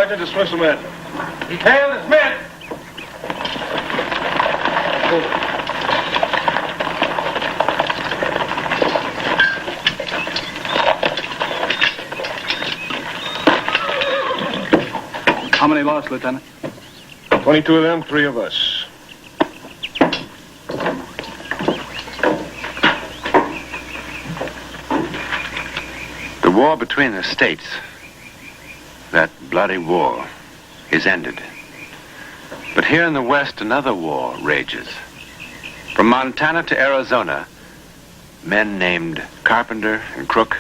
Sergeant. Dismiss the men. Detail, dismiss! How many lost, Lieutenant? 22 of them, 3 of us. The war between the states, that bloody war, is ended. But here in the West, another war rages. From Montana to Arizona, men named Carpenter and Crook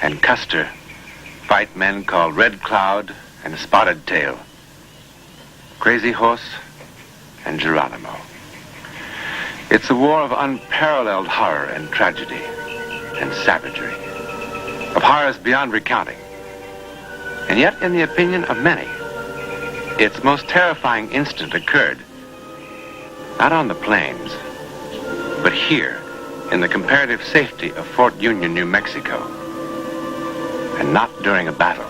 and Custer fight men called Red Cloud and Spotted Tail, Crazy Horse and Geronimo. It's a war of unparalleled horror and tragedy and savagery, of horrors beyond recounting. And yet, in the opinion of many, its most terrifying instant occurred not on the plains, but here in the comparative safety of Fort Union, New Mexico. And not during a battle,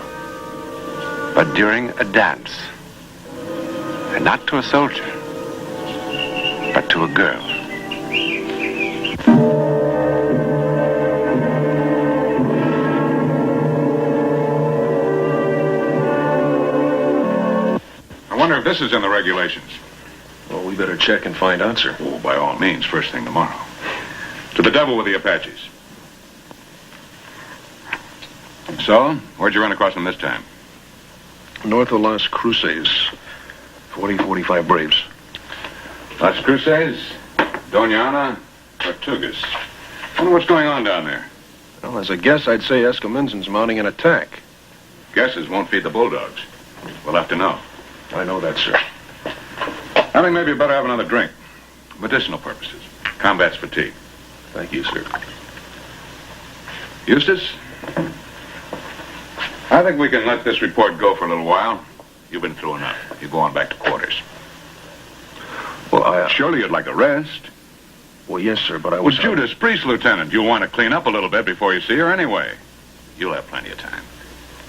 but during a dance. And not to a soldier, but to a girl. I wonder if this is in the regulations. Well, we better check and find out, sir. Oh, by all means, first thing tomorrow. To the devil with the Apaches. So, where'd you run across them this time? North of Las Cruces. 45 Braves. Las Cruces, Doña Ana, Tortugas. Wonder what's going on down there. Well, as a guess, I'd say Escamindon's mounting an attack. Guesses won't feed the bulldogs. We'll have to know. I know that, sir. I think maybe you better have another drink. Medicinal purposes. Combats fatigue. Thank you, sir. Eustace? I think we can let this report go for a little while. You've been through enough. You go on back to quarters. Well, Surely you'd like a rest. Well, yes, sir, but I was... Well, Judas Priest, Lieutenant, you'll want to clean up a little bit before you see her anyway. You'll have plenty of time.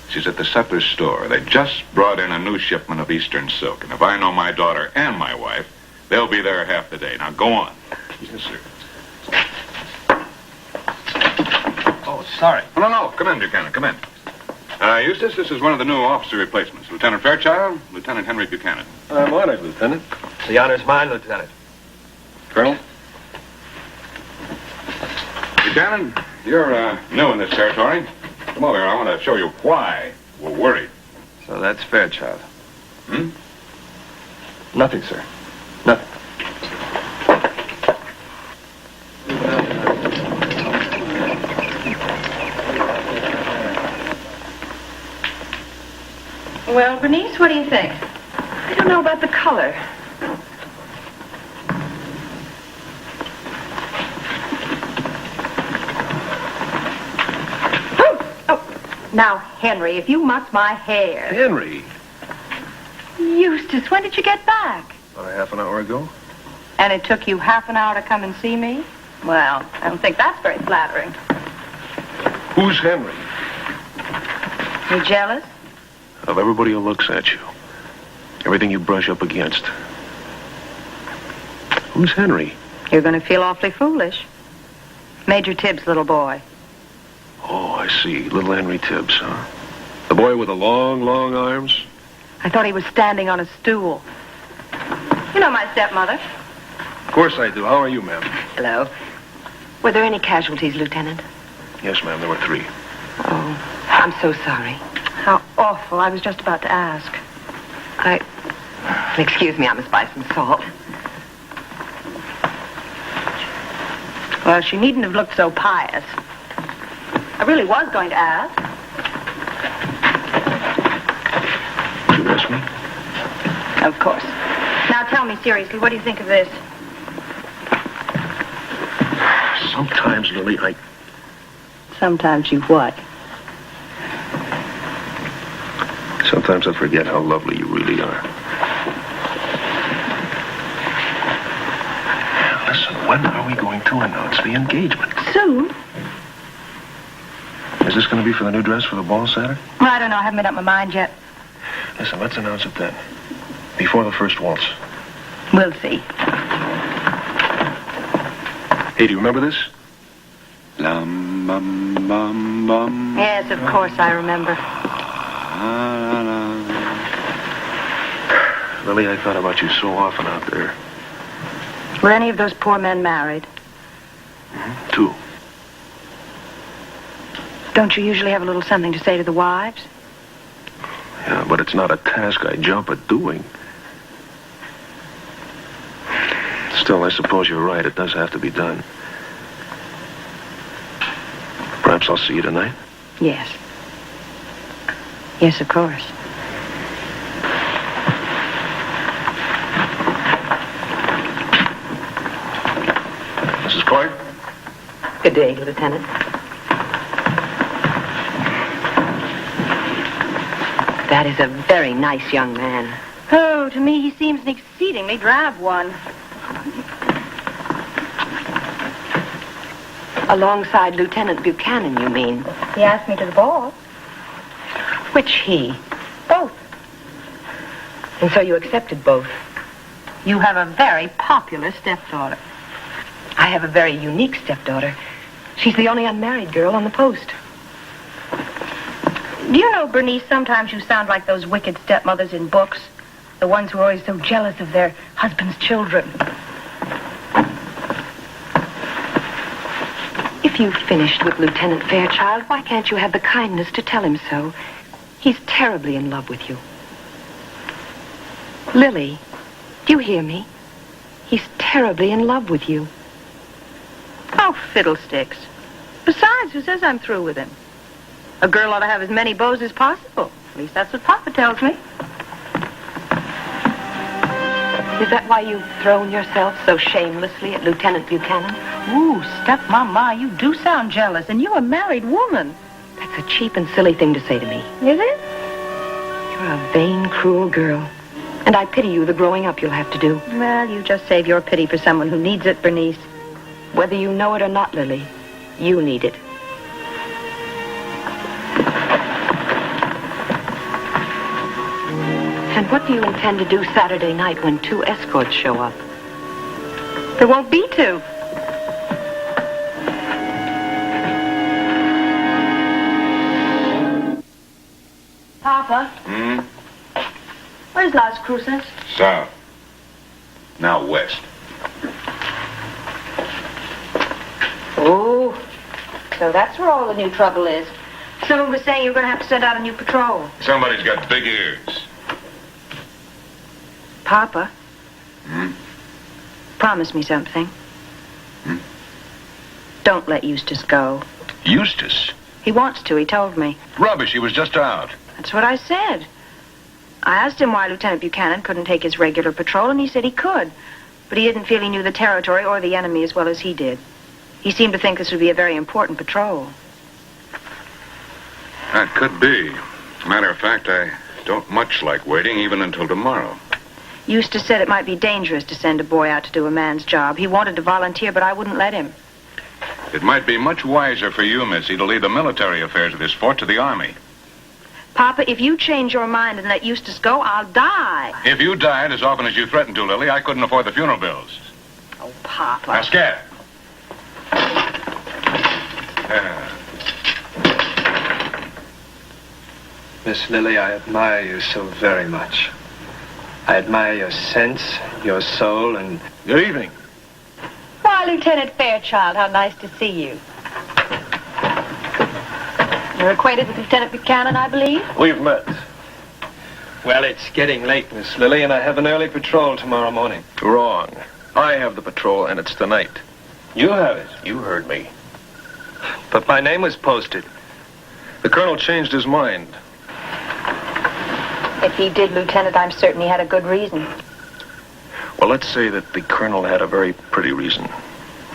She's at the sutler's store. They just brought in a new shipment of Eastern silk, and if I know my daughter and my wife, they'll be there half the day. Now, go on. Yes, sir. Oh, sorry. No. Come in, Buchanan. Come in. Eustace, this is one of the new officer replacements. Lieutenant Fairchild, Lieutenant Henry Buchanan. I'm honored, Lieutenant. The honor's mine, Lieutenant. Colonel? Buchanan, you're new in this territory. Come over here. I want to show you why we're worried. So that's Fairchild. Nothing, sir. Nothing. Well, Bernice, what do you think? I don't know about the color. Oh, now, Henry, if you muss my hair. Henry. Eustace, when did you get back? About a half an hour ago. And it took you half an hour to come and see me? Well, I don't think that's very flattering. Who's Henry? You jealous? Of everybody who looks at you. Everything you brush up against. Who's Henry? You're going to feel awfully foolish. Major Tibbs' little boy. Oh, I see. Little Henry Tibbs, huh? The boy with the long, long arms? I thought he was standing on a stool. You know my stepmother. Of course I do. How are you, ma'am? Hello. Were there any casualties, Lieutenant? Yes, ma'am. There were 3. Oh, I'm so sorry. How awful. I was just about to ask. Excuse me, I must buy some salt. Well, she needn't have looked so pious. I really was going to ask. Did you ask me? Of course. Now tell me seriously, what do you think of this? Sometimes, Lily, Sometimes you what? Sometimes I forget how lovely you really are. Listen, when are we going to announce the engagement? Soon. Is this going to be for the new dress for the ball Saturday? Well, I don't know. I haven't made up my mind yet. Listen, let's announce it then. Before the first waltz. We'll see. Hey, do you remember this? Lum, bum, bum, bum. Yes, of course I remember. La, la, la. Lily, I thought about you so often out there. Were any of those poor men married? Two. Don't you usually have a little something to say to the wives? Yeah, but it's not a task I jump at doing. Still, I suppose you're right. It does have to be done. Perhaps I'll see you tonight. Yes. Yes, of course. Mrs. Clark? Good day, Lieutenant. That is a very nice young man. Oh, to me, he seems an exceedingly drab one. Alongside Lieutenant Buchanan, you mean? He asked me to the ball. Which he? Both. And so you accepted both. You have a very popular stepdaughter. I have a very unique stepdaughter. She's the only unmarried girl on the post. Do you know, Bernice, sometimes you sound like those wicked stepmothers in books. The ones who are always so jealous of their husband's children. If you've finished with Lieutenant Fairchild, why can't you have the kindness to tell him so? He's terribly in love with you. Lily, do you hear me? He's terribly in love with you. Oh, fiddlesticks. Besides, who says I'm through with him? A girl ought to have as many beaux as possible. At least that's what Papa tells me. Is that why you've thrown yourself so shamelessly at Lieutenant Buchanan? Ooh, stepmama, you do sound jealous, and you're a married woman. That's a cheap and silly thing to say to me. Is it? You're a vain, cruel girl. And I pity you the growing up you'll have to do. Well, you just save your pity for someone who needs it, Bernice. Whether you know it or not, Lily, you need it. And what do you intend to do Saturday night when 2 escorts show up? There won't be two. Papa, where's Las Cruces? South. Now west. Oh, so that's where all the new trouble is. Someone was saying you're going to have to send out a new patrol. Somebody's got big ears. Papa, promise me something. Don't let Eustace go. Eustace? He wants to, he told me. Rubbish, he was just out. That's what I said. I asked him why Lieutenant Buchanan couldn't take his regular patrol, and he said he could. But he didn't feel he knew the territory or the enemy as well as he did. He seemed to think this would be a very important patrol. That could be. Matter of fact, I don't much like waiting even until tomorrow. Eustace said it might be dangerous to send a boy out to do a man's job. He wanted to volunteer, but I wouldn't let him. It might be much wiser for you, Missy, to leave the military affairs of this fort to the Army. Papa, if you change your mind and let Eustace go, I'll die. If you died as often as you threatened to, Lily, I couldn't afford the funeral bills. Oh, Papa. Now, scat. Miss Lily, I admire you so very much. I admire your sense, your soul, and... Good evening. Why, Lieutenant Fairchild, how nice to see you. You're acquainted with Lieutenant Buchanan, I believe? We've met. Well, it's getting late, Miss Lily, and I have an early patrol tomorrow morning. Wrong. I have the patrol, and it's tonight. You have it. You heard me. But my name was posted. The colonel changed his mind. If he did, Lieutenant, I'm certain he had a good reason. Well, let's say that the colonel had a very pretty reason.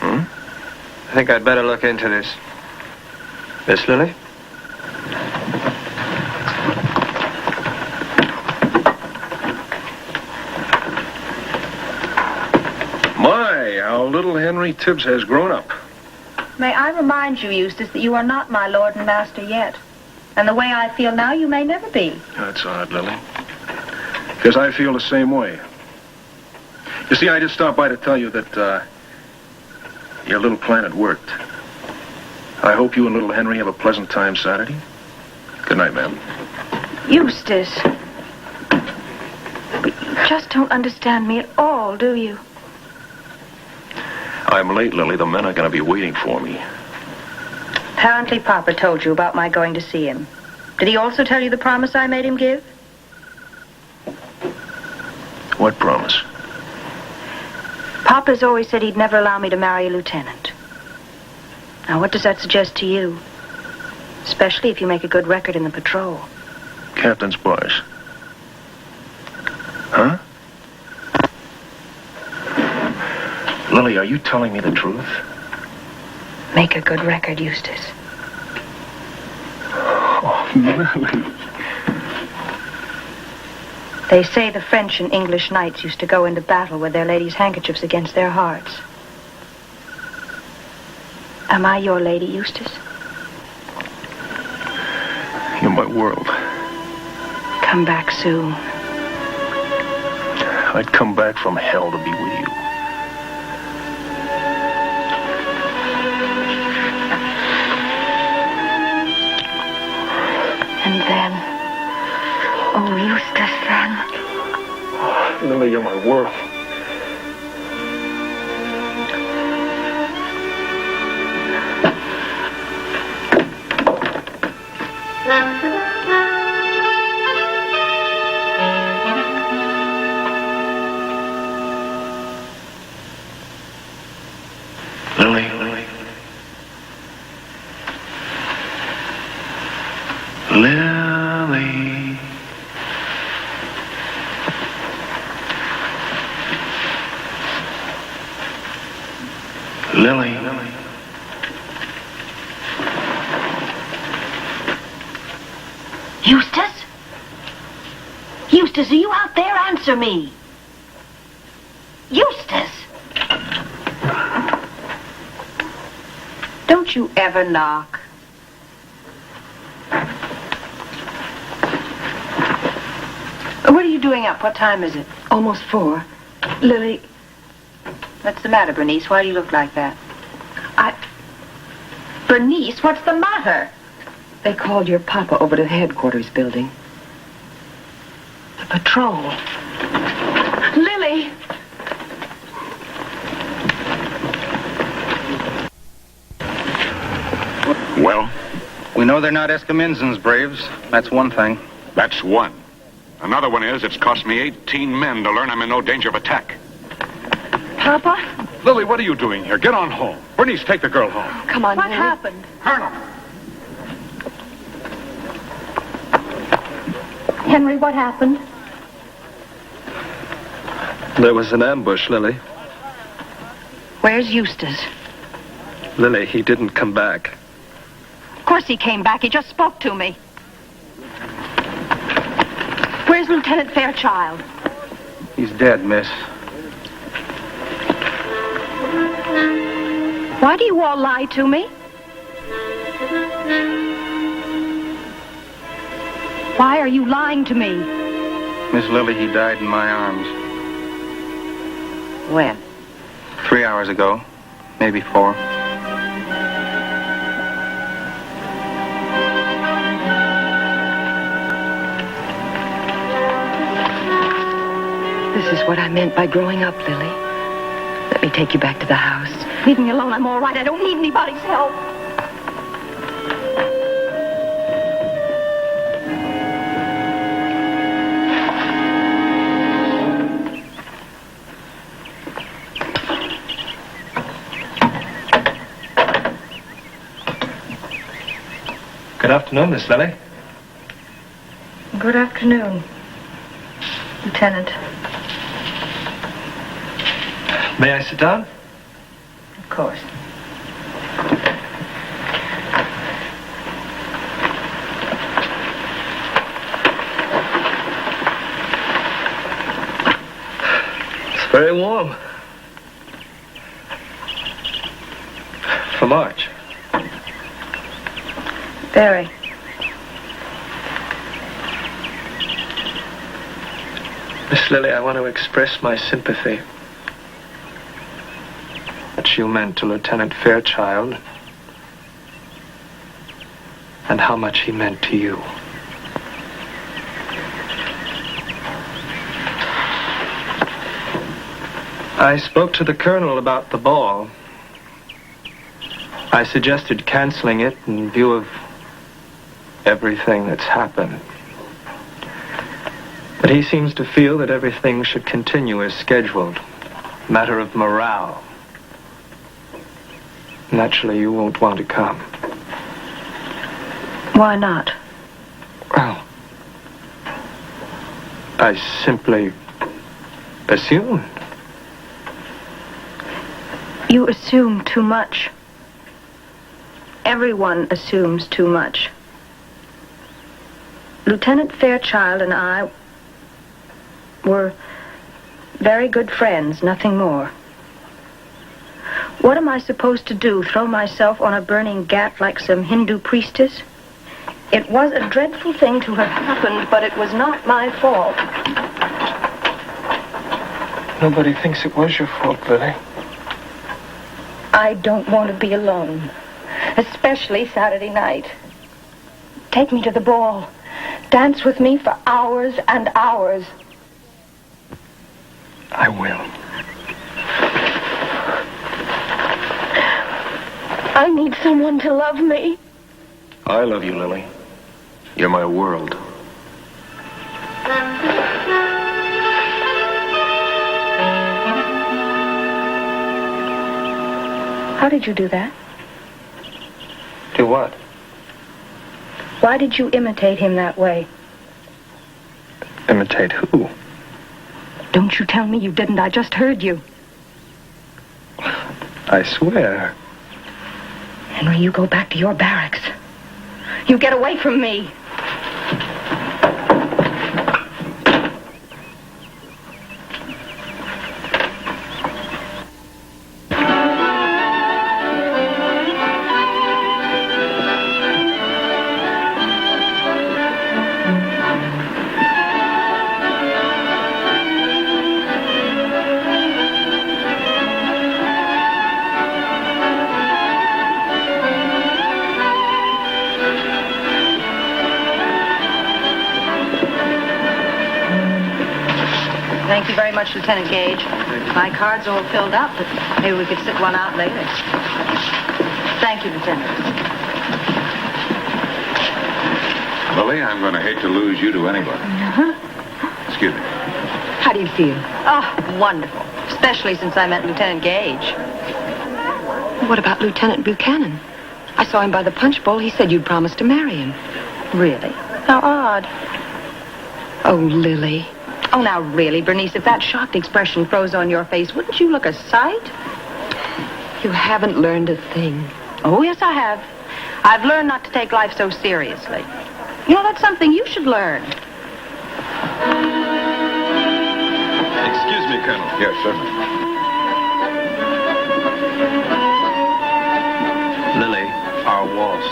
I think I'd better look into this. Miss Lily? My, how little Henry Tibbs has grown up. May I remind you, Eustace, that you are not my lord and master yet. And the way I feel now, you may never be. That's odd, Lily. Because I feel the same way. You see, I just stopped by to tell you that your little plan had worked. I hope you and little Henry have a pleasant time Saturday. Good night, ma'am. Eustace. But you just don't understand me at all, do you? I'm late, Lily. The men are going to be waiting for me. Apparently Papa told you about my going to see him. Did he also tell you the promise I made him give? What promise? Papa's always said he'd never allow me to marry a lieutenant. Now, what does that suggest to you? Especially if you make a good record in the patrol. Captain's boys. Huh? Lily, are you telling me the truth? Make a good record, Eustace. Oh, Lily. They say the French and English knights used to go into battle with their ladies' handkerchiefs against their hearts. Am I your lady, Eustace? You're my world. Come back soon. I'd come back from hell to be with you. And then... Oh, Eustace, then. Lily, you're my world. Lily. Lily. Lily. Eustace? Eustace, are you out there? Answer me. Eustace! Don't you ever knock. What are you doing up? What time is it? Almost 4. Lily... What's the matter, Bernice? Why do you look like that? Bernice, what's the matter? They called your papa over to the headquarters building. The patrol. Lily! Well, we know they're not Escamindans, Braves. That's one thing. That's one. Another one is it's cost me 18 men to learn I'm in no danger of attack. Papa? Lily, what are you doing here? Get on home. Bernice, take the girl home. Come on, What Lily. happened? Colonel! Henry, what happened? There was an ambush, Lily. Where's Eustace? Lily, he didn't come back. Of course he came back. He just spoke to me. Where's Lieutenant Fairchild? He's dead, miss. Why do you all lie to me? Why are you lying to me? Miss Lily, he died in my arms. When? 3 hours ago. Maybe 4. This is what I meant by growing up, Lily. Let me take you back to the house. Leave me alone. I'm all right. I don't need anybody's help. Good afternoon, Miss Lily. Good afternoon, Lieutenant. May I sit down? Of course. It's very warm. For March. Very. Miss Lily, I want to express my sympathy. What you meant to Lieutenant Fairchild, and how much he meant to you. I spoke to the colonel about the ball. I suggested canceling it in view of everything that's happened. But he seems to feel that everything should continue as scheduled. Matter of morale. Naturally, you won't want to come. Why not? Well, I simply assumed. You assume too much. Everyone assumes too much. Lieutenant Fairchild and I were very good friends, nothing more. What am I supposed to do, throw myself on a burning ghat like some Hindu priestess? It was a dreadful thing to have happened, but it was not my fault. Nobody thinks it was your fault, Lily. I don't want to be alone, especially Saturday night. Take me to the ball. Dance with me for hours and hours. I will. I need someone to love me. I love you, Lily. You're my world. How did you do that? Do what? Why did you imitate him that way? Imitate who? Don't you tell me you didn't. I just heard you. I swear. Henry, you go back to your barracks. You get away from me. Thank you very much, Lieutenant Gage. My card's all filled up, but maybe we could sit one out later. Thank you, Lieutenant. Lily, I'm going to hate to lose you to anybody. Excuse me. How do you feel? Oh, wonderful. Especially since I met Lieutenant Gage. What about Lieutenant Buchanan? I saw him by the punch bowl. He said you'd promised to marry him. Really? How odd. Oh, Lily. Oh, now really, Bernice, if that shocked expression froze on your face, wouldn't you look a sight? You haven't learned a thing. Oh, yes, I have. I've learned not to take life so seriously. You know, that's something you should learn. Excuse me, Colonel. Yes, certainly. Lily, our waltz.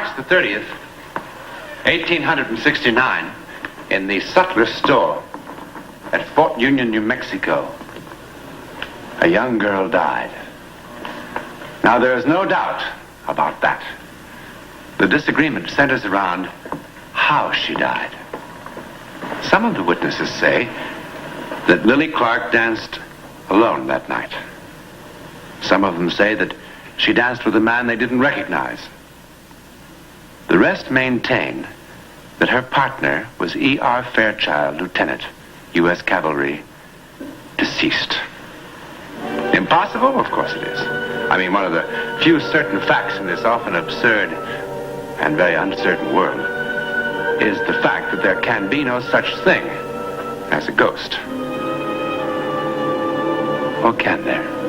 March the 30th, 1869, in the Sutler store at Fort Union, New Mexico, a young girl died. Now, there is no doubt about that. The disagreement centers around how she died. Some of the witnesses say that Lily Clark danced alone that night. Some of them say that she danced with a man they didn't recognize. The rest maintain that her partner was E.R. Fairchild, Lieutenant, U.S. Cavalry, deceased. Impossible? Of course it is. I mean, one of the few certain facts in this often absurd and very uncertain world is the fact that there can be no such thing as a ghost. Or can there?